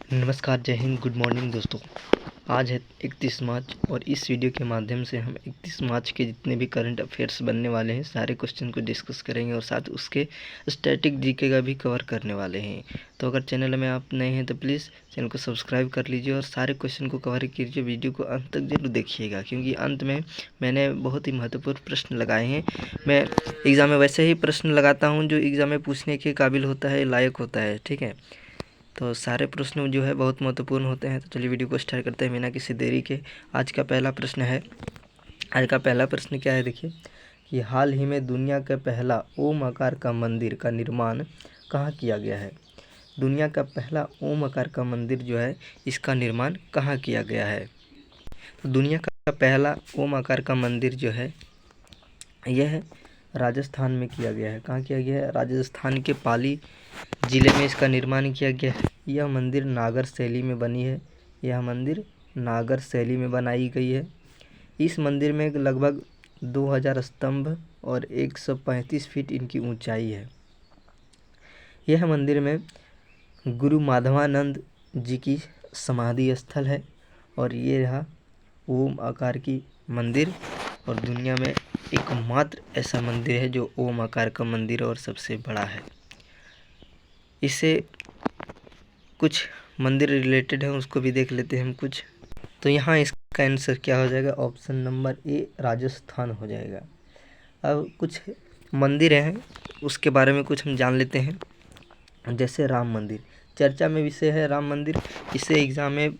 नमस्कार, जय Hind, good morning दोस्तों। आज है 31 मार्च और इस वीडियो के माध्यम से हम 31 मार्च के जितने भी करंट अफेयर्स बनने वाले हैं सारे क्वेश्चन को डिस्कस करेंगे और साथ उसके स्टैटिक जीके का भी कवर करने वाले हैं। तो अगर चैनल में आप नए हैं तो प्लीज़ चैनल को सब्सक्राइब कर लीजिए और सारे क्वेश्चन को कवर कीजिए। वीडियो को अंत तक जरूर देखिएगा क्योंकि अंत में मैंने बहुत ही महत्वपूर्ण प्रश्न लगाए हैं। मैं एग्ज़ाम में वैसे ही प्रश्न लगाता हूँ जो एग्ज़ाम में पूछने के काबिल होता है, लायक होता है, ठीक है। तो सारे प्रश्न जो है बहुत महत्वपूर्ण होते हैं। तो चलिए वीडियो को स्टार्ट करते हैं बिना किसी देरी के। आज का पहला प्रश्न क्या है, देखिए कि हाल ही में दुनिया का पहला ओम आकार का मंदिर का निर्माण कहाँ किया गया है। दुनिया का पहला ओम आकार का मंदिर जो है इसका निर्माण कहाँ किया गया है। तो दुनिया का पहला ओम आकार का मंदिर जो है यह राजस्थान में किया गया है। कहाँ किया गया है? राजस्थान के पाली जिले में इसका निर्माण किया गया है। यह मंदिर नागर शैली में बनी है। यह मंदिर नागर शैली में बनाई गई है। इस मंदिर में लगभग 2000 स्तंभ और 135 फीट इनकी ऊंचाई है। यह मंदिर में गुरु माधवानंद जी की समाधि स्थल है और ये रहा ओम आकार की मंदिर और दुनिया में एकमात्र ऐसा मंदिर है जो ओम आकार का मंदिर और सबसे बड़ा है। इससे कुछ मंदिर रिलेटेड है उसको भी देख लेते हैं हम कुछ। तो यहाँ इसका आंसर क्या हो जाएगा? ऑप्शन नंबर ए राजस्थान हो जाएगा। अब कुछ मंदिर हैं उसके बारे में कुछ हम जान लेते हैं। जैसे राम मंदिर चर्चा में विषय है। राम मंदिर इसे एग्ज़ाम में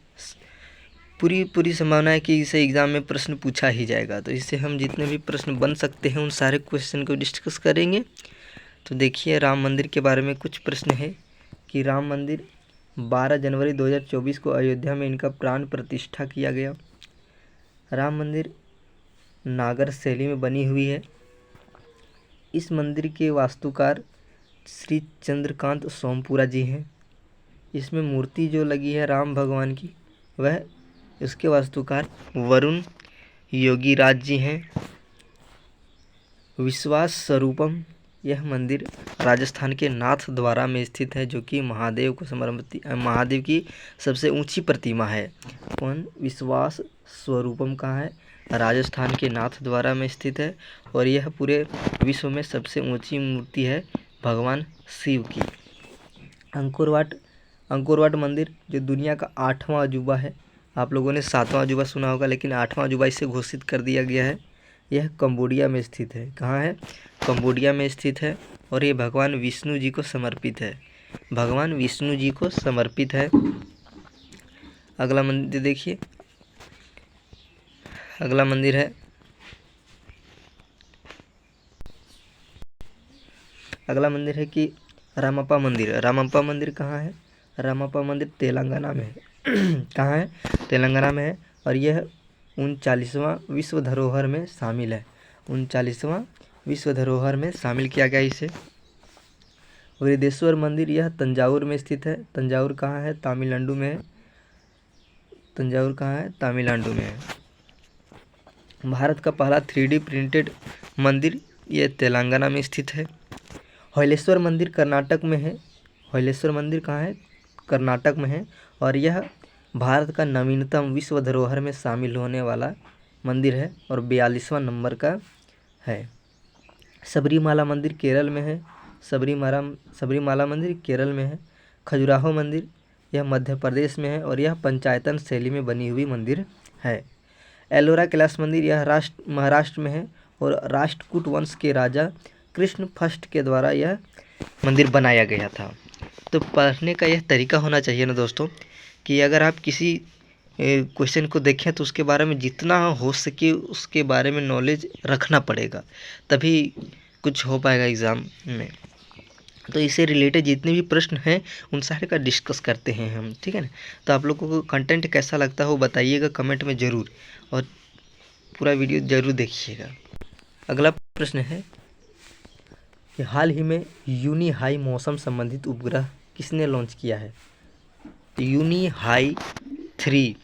पूरी संभावना है कि इसे एग्ज़ाम में प्रश्न पूछा ही जाएगा। तो इससे हम जितने भी प्रश्न बन सकते हैं उन सारे क्वेश्चन को डिस्कस करेंगे। तो देखिए राम मंदिर के बारे में कुछ प्रश्न है कि राम मंदिर 12 जनवरी 2024 को अयोध्या में इनका प्राण प्रतिष्ठा किया गया। राम मंदिर नागर शैली में बनी हुई है। इस मंदिर के वास्तुकार श्री चंद्रकांत सोमपुरा जी हैं। इसमें मूर्ति जो लगी है राम भगवान की वह इसके वास्तुकार वरुण योगीराज जी हैं। विश्वास स्वरूपम यह मंदिर राजस्थान के नाथ द्वारा में स्थित है जो कि महादेव को समर्पित महादेव की सबसे ऊंची प्रतिमा है। कौन? विश्वास स्वरूपम कहाँ है? राजस्थान के नाथ द्वारा में स्थित है और यह पूरे विश्व में सबसे ऊंची मूर्ति है भगवान शिव की। अंकोरवाट मंदिर जो दुनिया का 8वां अजूबा है। आप लोगों ने 7वां अजूबा सुना होगा लेकिन 8वां अजूबा इसे घोषित कर दिया गया है। यह कंबोडिया में स्थित है। कहाँ है? कंबोडिया में स्थित है और ये भगवान विष्णु जी को समर्पित है। भगवान विष्णु जी को समर्पित है। अगला मंदिर देखिए। अगला मंदिर है कि रामप्पा मंदिर। रामप्पा मंदिर कहाँ है? रामप्पा मंदिर तेलंगाना में है। कहाँ है? तेलंगाना में है और यह 39वां विश्व धरोहर में शामिल है। 39वां विश्व धरोहर में शामिल किया गया इसे। वृद्धेश्वर मंदिर यह तंजावुर में स्थित है। तंजावुर कहाँ है? तमिलनाडु में है। तंजावुर कहाँ है? तमिलनाडु में है। भारत का पहला 3D प्रिंटेड मंदिर यह तेलंगाना में स्थित है। हौलेश्वर मंदिर कर्नाटक में है। हौलेश्वर मंदिर कहाँ है? कर्नाटक में है और यह भारत का नवीनतम विश्व धरोहर में शामिल होने वाला मंदिर है और 42वां नंबर का है। सबरीमाला मंदिर केरल में है। सबरीमाला मंदिर केरल में है। खजुराहो मंदिर यह मध्य प्रदेश में है और यह पंचायतन शैली में बनी हुई मंदिर है। एलोरा कैलाश मंदिर यह महाराष्ट्र में है और राष्ट्रकूट वंश के राजा कृष्ण फर्स्ट के द्वारा यह मंदिर बनाया गया था। तो पढ़ने का यह तरीका होना चाहिए ना दोस्तों कि अगर आप किसी क्वेश्चन को देखें तो उसके बारे में जितना हो सके उसके बारे में नॉलेज रखना पड़ेगा तभी कुछ हो पाएगा एग्ज़ाम में। तो इससे रिलेटेड जितने भी प्रश्न हैं उन सारे का डिस्कस करते हैं हम, ठीक है ना। तो आप लोगों को कंटेंट कैसा लगता हो बताइएगा कमेंट में ज़रूर और पूरा वीडियो ज़रूर देखिएगा। अगला प्रश्न है कि हाल ही में यूनी हाई मौसम संबंधित उपग्रह किसने लॉन्च किया है। यूनी हाई 3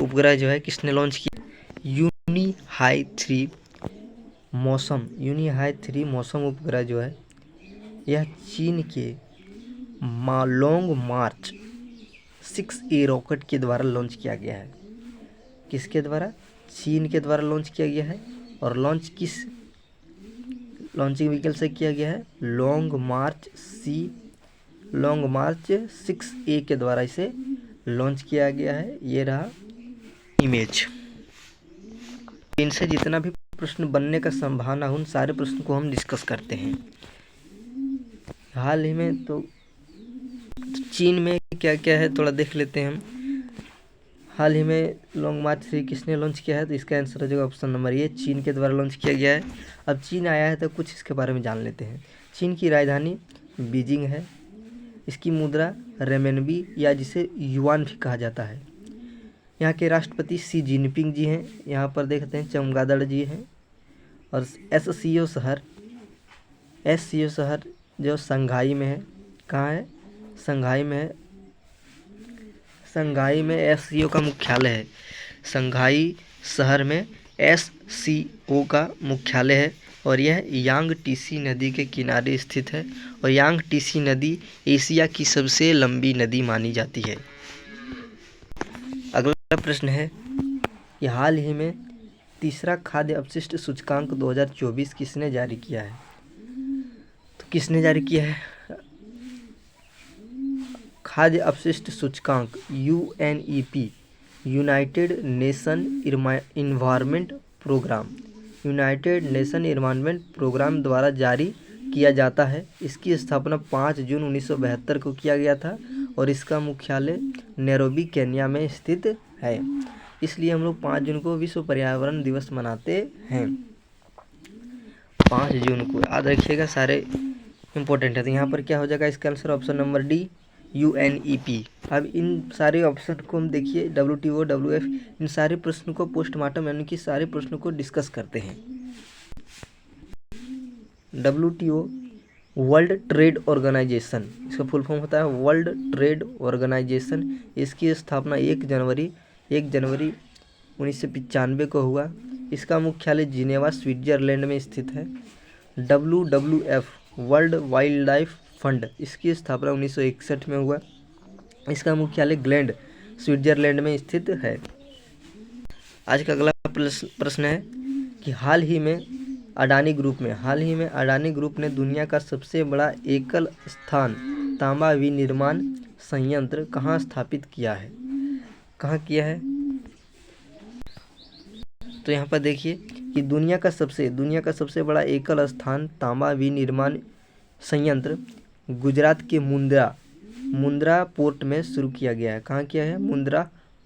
उपग्रह जो है किसने लॉन्च किया? यूनी हाई 3 मौसम उपग्रह जो है यह चीन के लॉन्ग मार्च 6A रॉकेट के द्वारा लॉन्च किया गया है। किसके द्वारा? चीन के द्वारा लॉन्च किया गया है। और लॉन्च किस लॉन्चिंग व्हीकल से किया गया है? लॉन्ग मार्च 6A के द्वारा इसे लॉन्च किया गया है। ये रहा इमेज। इनसे जितना भी प्रश्न बनने का संभावना उन सारे प्रश्न को हम डिस्कस करते हैं। हाल ही में तो चीन में क्या क्या है थोड़ा देख लेते हैं हम। हाल ही में लॉन्ग मार्च 3 किसने लॉन्च किया है? तो इसका आंसर हो जाएगा ऑप्शन नंबर ए, चीन के द्वारा लॉन्च किया गया है। अब चीन आया है तो कुछ इसके बारे में जान लेते हैं। चीन की राजधानी बीजिंग है। इसकी मुद्रा रेमेनबी या जिसे युआन भी कहा जाता है। यहाँ के राष्ट्रपति शी जिनपिंग जी हैं। यहाँ पर देखते हैं चमगादड़ जी हैं। और एससीओ शहर जो संघाई में है। कहाँ है? संघाई में है। संघाई में एससीओ का मुख्यालय है। संघाई शहर में एससीओ का मुख्यालय है और यह यांगटीसी नदी के किनारे स्थित है। और यांगटीसी नदी एशिया की सबसे लंबी नदी मानी जाती है। अगला प्रश्न है कि हाल ही में तीसरा खाद्य अपशिष्ट सूचकांक 2024 किसने जारी किया है? तो किसने जारी किया है? खाद्य अपशिष्ट सूचकांक UNEP United Nation Environment Programme द्वारा जारी किया जाता है। इसकी स्थापना 5 जून 1972 को किया गया था और इसका मुख्यालय नैरोबी केन्या में स्थित है। इसलिए हम लोग 5 जून को विश्व पर्यावरण दिवस मनाते हैं। 5 जून को याद रखिएगा, सारे इंपॉर्टेंट है। तो यहाँ पर क्या हो जाएगा? इसका answer option number D, UNEP। अब इन सारे ऑप्शन को हम देखिए, WTO, WF, इन सारे प्रश्न को पोस्टमार्टम यानी कि सारे प्रश्नों को डिस्कस करते हैं। WTO वर्ल्ड ट्रेड ऑर्गेनाइजेशन, इसका फुल फॉर्म होता है वर्ल्ड ट्रेड ऑर्गेनाइजेशन। इसकी स्थापना 1 जनवरी 1995 को हुआ। इसका मुख्यालय जिनेवा स्विट्जरलैंड में स्थित है। WWF world wild life fund, इसकी स्थापना 1961 में हुआ। इसका मुख्यालय ग्लैंड स्विट्जरलैंड में स्थित है। आज का अगला प्रश्न है कि हाल ही में अडानी ग्रुप ने दुनिया का सबसे बड़ा एकल स्थान तांबा विनिर्माण संयंत्र कहाँ स्थापित किया है? कहाँ किया है? तो यहाँ पर देखिए कि दुनिया का सबसे बड़ा एकल स्थान तांबा विनिर्माण संयंत्र गुजरात के मुंद्रा पोर्ट में शुरू किया गया है। कहाँ किया है? मुंद्रा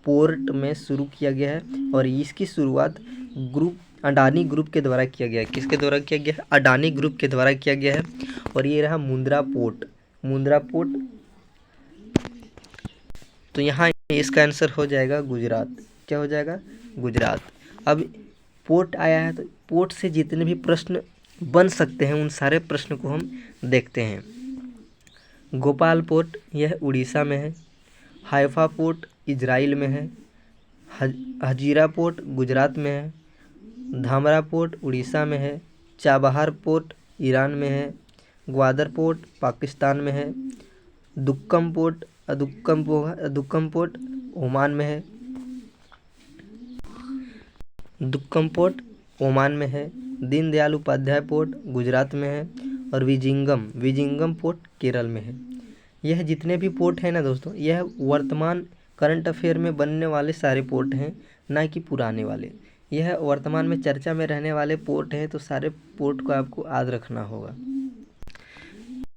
पोर्ट में शुरू किया गया है। और इसकी शुरुआत अडानी ग्रुप के द्वारा किया गया है। किसके द्वारा किया गया है? अडानी ग्रुप के द्वारा किया गया है। और ये रहा मुंद्रा पोर्ट। तो यहाँ इसका आंसर हो जाएगा गुजरात। क्या हो जाएगा? गुजरात। अब पोर्ट आया है तो पोर्ट से जितने भी प्रश्न बन सकते हैं उन सारे प्रश्न को हम देखते हैं। गोपाल पोर्ट यह उड़ीसा में है। हाइफा पोर्ट इजराइल में है। हजीरा पोर्ट गुजरात में है। धामरा पोर्ट उड़ीसा में है। चाबहार पोर्ट ईरान में है। ग्वादर पोर्ट पाकिस्तान में है। दुक्कम पोर्ट ओमान में है। दीनदयाल उपाध्याय पोर्ट गुजरात में है। और विजिंगम पोर्ट केरल में है। यह जितने भी पोर्ट हैं ना दोस्तों, यह वर्तमान करंट अफेयर में बनने वाले सारे पोर्ट हैं, ना कि पुराने वाले। यह वर्तमान में चर्चा में रहने वाले पोर्ट हैं, तो सारे पोर्ट को आपको याद रखना होगा।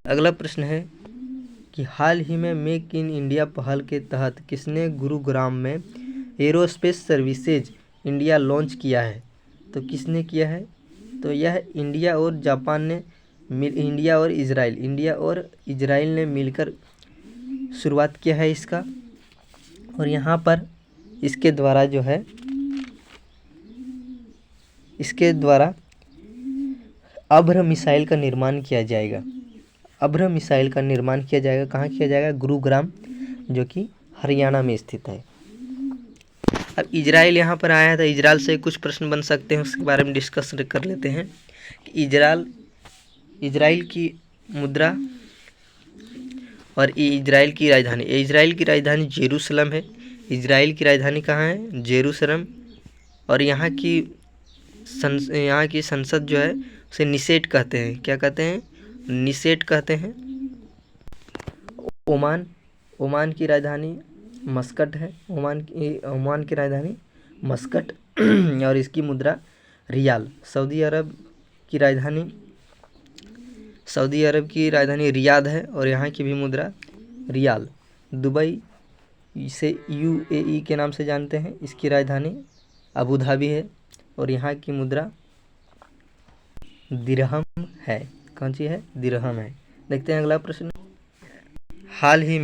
अगला प्रश्न है कि हाल ही में मेक इन इंडिया पहल के तहत किसने गुरुग्राम में एरोस्पेस सर्विसेज इंडिया लॉन्च किया है? तो किसने किया है? तो यह इंडिया और इजराइल ने मिलकर शुरुआत किया है इसका। और यहाँ पर इसके द्वारा अभ्र मिसाइल का निर्माण किया जाएगा। कहाँ किया जाएगा? गुरुग्राम, जो कि हरियाणा में स्थित है। अब इजराइल यहाँ पर आया है तो इजराइल से कुछ प्रश्न बन सकते हैं, उसके बारे में डिस्कस कर लेते हैं कि इजराइल की मुद्रा और ये इजराइल की राजधानी, इजराइल की राजधानी जेरूशलम है। इजराइल की राजधानी कहाँ है? जेरूशलम। और यहाँ की संसद जो है उसे निसेट कहते हैं। क्या कहते हैं? निसेट कहते हैं। ओमान की राजधानी मस्कट है। ओमान की राजधानी मस्कट और इसकी मुद्रा रियाल। सऊदी अरब की राजधानी रियाद है और यहाँ की भी मुद्रा रियाल। दुबई, इसे यूएई के नाम से जानते हैं, इसकी राजधानी अबू धाबी है और यहाँ की मुद्रा दिरहम है। कौन सी है? दिरहम है। देखते हैं अगला प्रश्न। हाल ही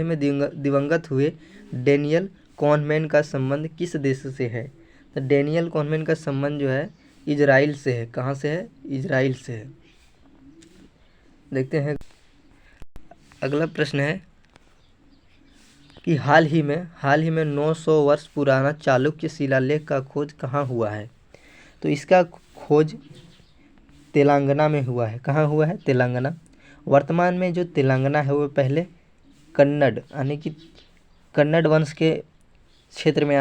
में दिवंगत हुए डेनियल कॉनमैन का संबंध किस देश से है? तो डेनियल कॉनमैन का संबंध जो है इजराइल से है। कहाँ से है? इजराइल से है। देखते हैं अगला प्रश्न है कि हाल ही में 900 वर्ष पुराना चालुक्य शिलालेख का खोज कहाँ हुआ है? तो इसका खोज तेलंगाना में हुआ है। कहाँ हुआ है? तेलंगाना। वर्तमान में जो तेलंगाना है वो पहले कन्नड़ यानी कि कन्नड़ वंश के क्षेत्र में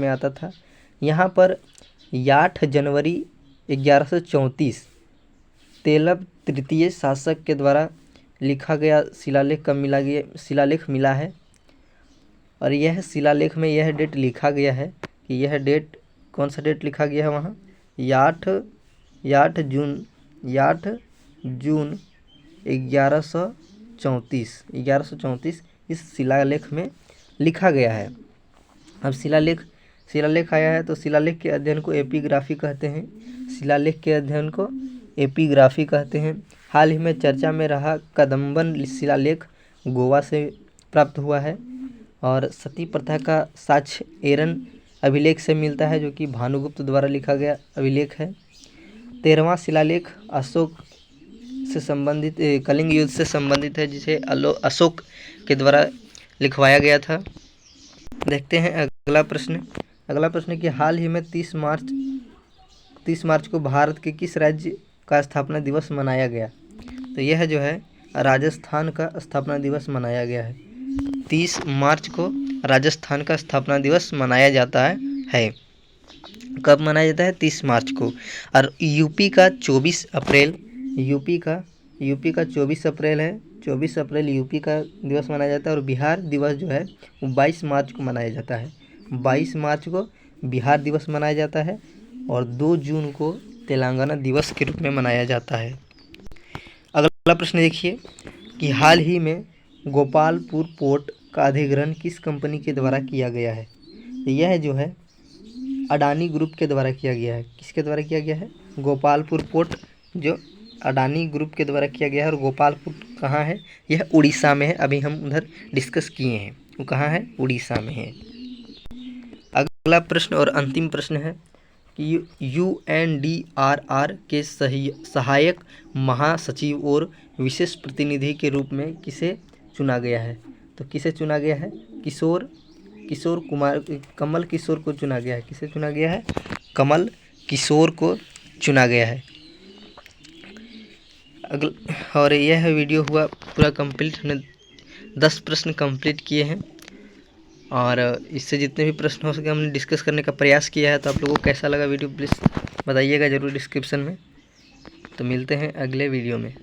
आता था। यहाँ पर 8 जनवरी 1134 तेलब तृतीय शासक के द्वारा लिखा गया शिलालेख मिला है। और यह शिलालेख में यह डेट लिखा गया है कि यह डेट, कौन सा डेट लिखा गया है वहाँ? 8 जून 1134 इस शिलालेख में लिखा गया है। अब शिलालेख आया है तो शिलालेख के अध्ययन को एपिग्राफी कहते हैं। हाल ही में चर्चा में रहा कदम्बन शिलालेख गोवा से प्राप्त हुआ है और सती प्रथा का साक्ष्य एरन अभिलेख से मिलता है, जो कि भानुगुप्त द्वारा लिखा गया अभिलेख है। 13वां शिलालेख अशोक से संबंधित, कलिंग युद्ध से संबंधित है, जिसे अशोक के द्वारा लिखवाया गया था। देखते हैं अगला प्रश्न कि हाल ही में 30 मार्च को भारत के किस राज्य का स्थापना दिवस मनाया गया? तो यह जो है राजस्थान का स्थापना दिवस मनाया गया है। 30 मार्च को राजस्थान का स्थापना दिवस मनाया जाता है। कब मनाया जाता है? 30 मार्च को। और यूपी का 24 अप्रैल है। 24 अप्रैल यूपी का दिवस मनाया जाता है। और बिहार दिवस जो है वो 22 मार्च को मनाया जाता है। 22 मार्च को बिहार दिवस मनाया जाता है और 2 जून को तेलंगाना दिवस के रूप में मनाया जाता है। अगला प्रश्न देखिए कि हाल ही में गोपालपुर पोर्ट का अधिग्रहण किस कंपनी के द्वारा किया गया है? तो यह जो है अडानी ग्रुप के द्वारा किया गया है। किसके द्वारा किया गया है? गोपालपुर पोर्ट जो अडानी ग्रुप के द्वारा किया गया है। और गोपालपुर कहाँ है? यह उड़ीसा में है। अभी हम उधर डिस्कस किए हैं, वो कहाँ है? उड़ीसा में है। अगला प्रश्न और अंतिम प्रश्न है कि UNDRR के सहायक महासचिव और विशेष प्रतिनिधि के रूप में किसे चुना गया है? तो किसे चुना गया है? कमल किशोर को चुना गया है। किसे चुना गया है? कमल किशोर को चुना गया है। और यह वीडियो हुआ पूरा कंप्लीट। हमने 10 प्रश्न कंप्लीट किए हैं और इससे जितने भी प्रश्न हो सके हमने डिस्कस करने का प्रयास किया है। तो आप लोगों को कैसा लगा वीडियो प्लीज़ बताइएगा ज़रूर डिस्क्रिप्शन में। तो मिलते हैं अगले वीडियो में।